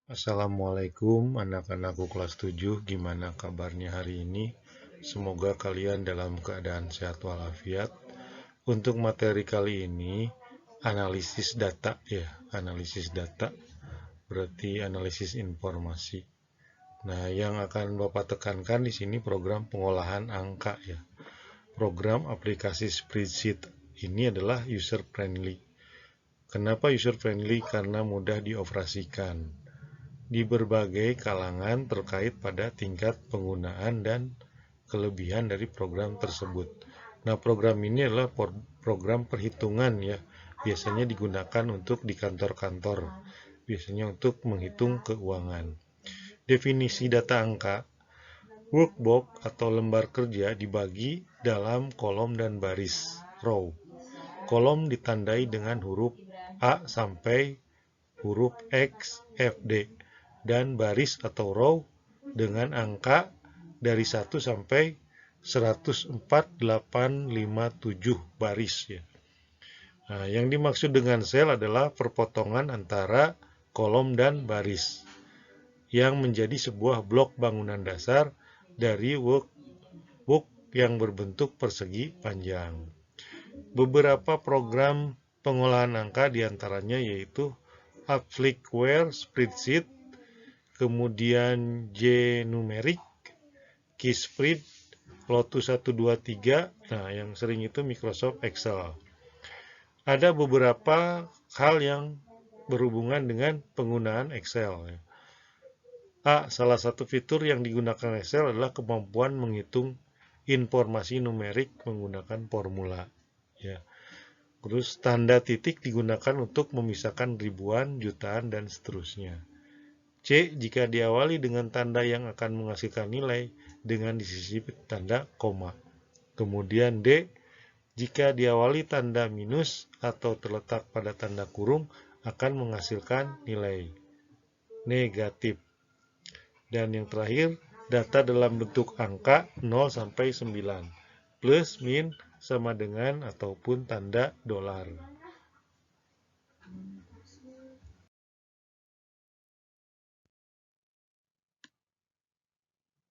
Assalamualaikum anak-anakku kelas 7, gimana kabarnya hari ini? Semoga kalian dalam keadaan sehat walafiat. Untuk materi kali ini, analisis data ya, analisis data berarti analisis informasi. Nah, yang akan Bapak tekankan di sini program pengolahan angka ya. Program aplikasi spreadsheet ini adalah user friendly. Kenapa user friendly? Karena mudah dioperasikan di berbagai kalangan terkait pada tingkat penggunaan dan kelebihan dari program tersebut. Nah, program ini adalah program perhitungan ya. Biasanya digunakan untuk di kantor-kantor. Biasanya untuk menghitung keuangan. Definisi data angka, workbook atau lembar kerja dibagi dalam kolom dan baris, row. Kolom ditandai dengan huruf A sampai huruf X, F, D, dan baris atau row dengan angka dari 1 sampai 104.857 baris ya. Nah, yang dimaksud dengan sel adalah perpotongan antara kolom dan baris yang menjadi sebuah blok bangunan dasar dari workbook yang berbentuk persegi panjang. Beberapa program pengolahan angka diantaranya yaitu Applicware Spreadsheet, kemudian J-Numeric, Keyspread, Lotus 123, nah yang sering itu Microsoft Excel. Ada beberapa hal yang berhubungan dengan penggunaan Excel. Salah satu fitur yang digunakan Excel adalah kemampuan menghitung informasi numerik menggunakan formula. Ya. Terus tanda titik digunakan untuk memisahkan ribuan, jutaan, dan seterusnya. C. Jika diawali dengan tanda yang akan menghasilkan nilai dengan disisipi tanda koma. Kemudian D. Jika diawali tanda minus atau terletak pada tanda kurung akan menghasilkan nilai negatif. Dan yang terakhir, data dalam bentuk angka 0 sampai 9. Plus, min, sama dengan ataupun tanda dolar.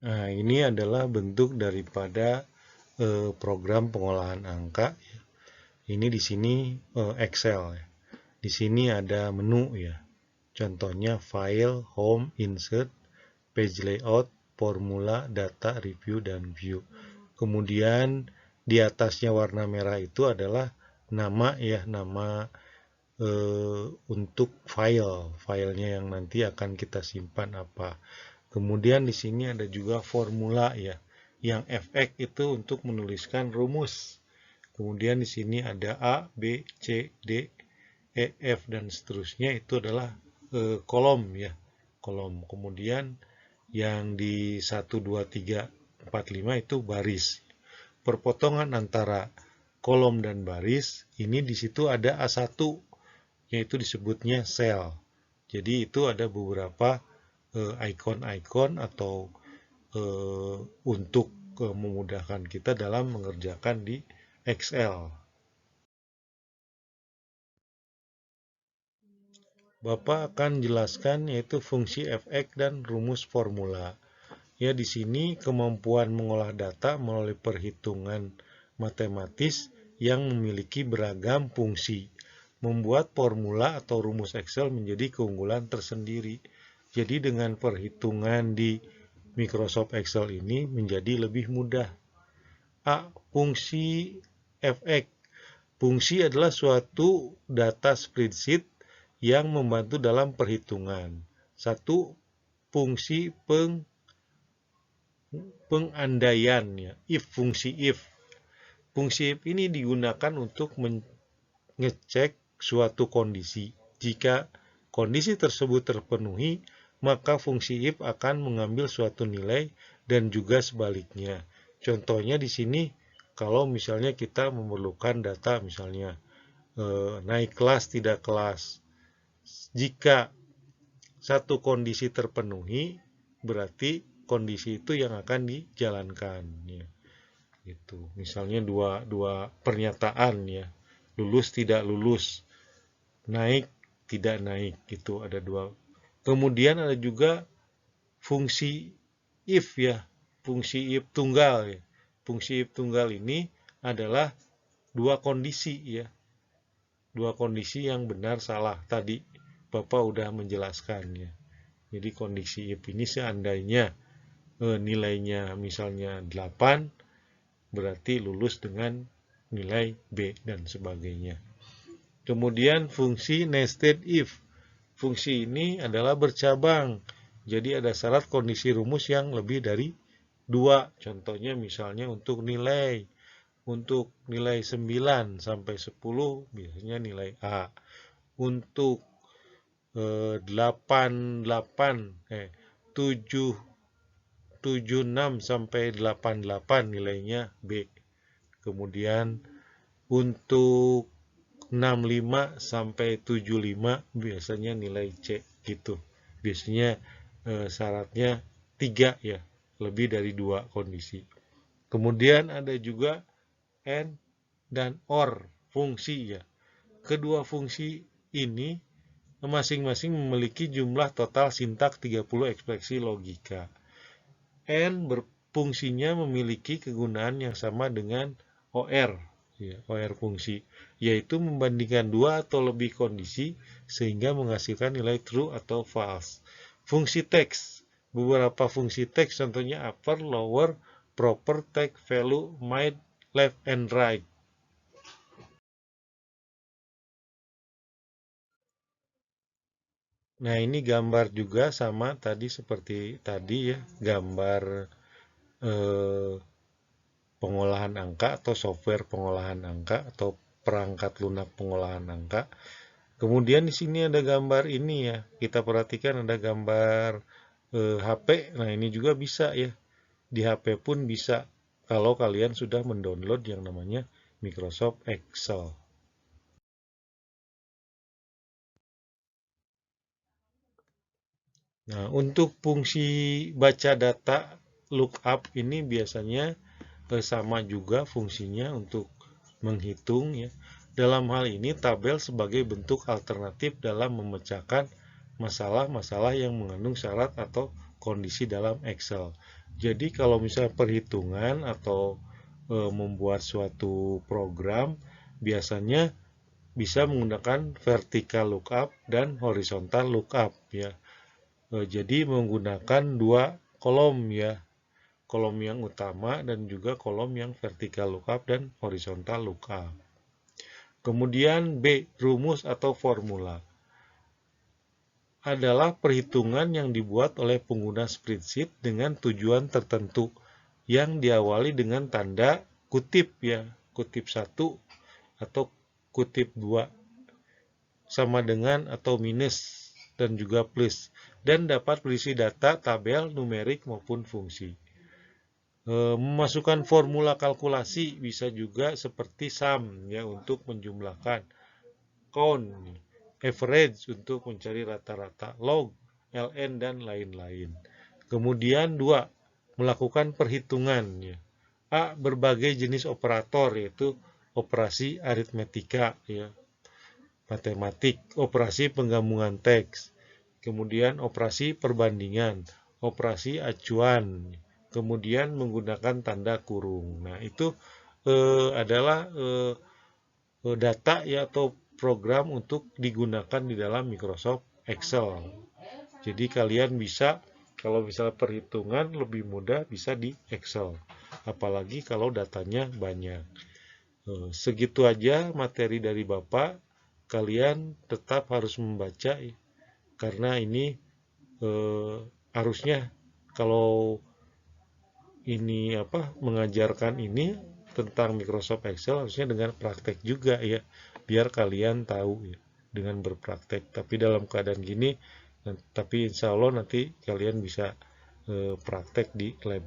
Nah, ini adalah bentuk daripada program pengolahan angka. Ini di sini Excel ya. Di sini ada menu ya. Contohnya file, home, insert, page layout, formula, data, review, dan view. Kemudian di atasnya warna merah itu adalah nama ya, nama untuk filenya yang nanti akan kita simpan apa. Kemudian di sini ada juga formula ya, yang FX itu untuk menuliskan rumus. Kemudian di sini ada A, B, C, D, E, F, dan seterusnya itu adalah kolom ya, kolom. Kemudian yang di 1, 2, 3, 4, 5 itu baris. Perpotongan antara kolom dan baris, ini di situ ada A1, yaitu disebutnya sel. Jadi itu ada beberapa icon-icon atau untuk memudahkan kita dalam mengerjakan di Excel. Bapak akan jelaskan yaitu fungsi fx dan rumus formula. Ya, di sini kemampuan mengolah data melalui perhitungan matematis yang memiliki beragam fungsi membuat formula atau rumus Excel menjadi keunggulan tersendiri. Jadi dengan perhitungan di Microsoft Excel ini menjadi lebih mudah. Fungsi fx. Fungsi adalah suatu data spreadsheet yang membantu dalam perhitungan. Satu, fungsi pengandaian ya, fungsi if. Fungsi if ini digunakan untuk mengecek suatu kondisi. Jika kondisi tersebut terpenuhi, maka fungsi if akan mengambil suatu nilai dan juga sebaliknya. Contohnya di sini, kalau misalnya kita memerlukan data misalnya naik kelas tidak kelas. Jika satu kondisi terpenuhi, berarti kondisi itu yang akan dijalankan. Ya. Gitu. Misalnya dua pernyataan ya, lulus tidak lulus, naik tidak naik, itu ada dua Kemudian ada juga fungsi if ya, fungsi if tunggal ya. Fungsi if tunggal ini adalah dua kondisi ya, dua kondisi yang benar salah. Tadi Bapak udah menjelaskannya. Jadi kondisi if ini seandainya nilainya misalnya 8, berarti lulus dengan nilai B dan sebagainya. Kemudian fungsi nested if. Fungsi ini adalah bercabang. Jadi ada syarat kondisi rumus yang lebih dari 2. Contohnya misalnya untuk nilai. Untuk nilai 9 sampai 10 biasanya nilai A. Untuk 76 sampai 88 nilainya B. Kemudian untuk 65 sampai 75 biasanya nilai C gitu. Biasanya syaratnya 3 ya, lebih dari 2 kondisi. Kemudian ada juga and dan or fungsi ya. Kedua fungsi ini masing-masing memiliki jumlah total sintak 30 ekspresi logika. And berfungsinya memiliki kegunaan yang sama dengan OR, ya, OR fungsi, yaitu membandingkan dua atau lebih kondisi sehingga menghasilkan nilai true atau false. Fungsi teks, beberapa fungsi teks contohnya upper, lower, proper, take, value, might, left, and right. Nah, ini gambar juga sama tadi seperti tadi ya, gambar pengolahan angka atau software pengolahan angka atau perangkat lunak pengolahan angka. Kemudian di sini ada gambar ini ya, kita perhatikan ada gambar HP. Nah, ini juga bisa ya, di HP pun bisa kalau kalian sudah mendownload yang namanya Microsoft Excel. Nah, untuk fungsi baca data lookup ini biasanya sama juga fungsinya untuk menghitung ya. Dalam hal ini tabel sebagai bentuk alternatif dalam memecahkan masalah-masalah yang mengandung syarat atau kondisi dalam Excel. Jadi kalau misalnya perhitungan atau membuat suatu program biasanya bisa menggunakan vertical lookup dan horizontal lookup ya. Jadi menggunakan dua kolom ya, kolom yang utama dan juga kolom yang vertical lookup dan horizontal lookup. Kemudian B, rumus atau formula adalah perhitungan yang dibuat oleh pengguna spreadsheet dengan tujuan tertentu yang diawali dengan tanda kutip ya, kutip 1 atau kutip 2 sama dengan atau minus dan juga plus, dan dapat berisi data, tabel, numerik maupun fungsi. Memasukkan formula kalkulasi bisa juga seperti sum ya untuk menjumlahkan, count, average untuk mencari rata-rata, log, ln dan lain-lain. Kemudian 2, melakukan perhitungan ya. A, berbagai jenis operator yaitu operasi aritmetika ya, matematik, operasi penggabungan teks, kemudian operasi perbandingan, operasi acuan, kemudian menggunakan tanda kurung. Nah, itu adalah data ya atau program untuk digunakan di dalam Microsoft Excel. Jadi kalian bisa, kalau misalnya perhitungan lebih mudah bisa di Excel. Apalagi kalau datanya banyak. Segitu aja materi dari Bapak. Kalian tetap harus membaca karena ini harusnya kalau ini mengajarkan ini tentang Microsoft Excel harusnya dengan praktek juga ya, biar kalian tahu ya dengan berpraktek. Tapi dalam keadaan gini, tapi insya Allah nanti kalian bisa praktek di lab.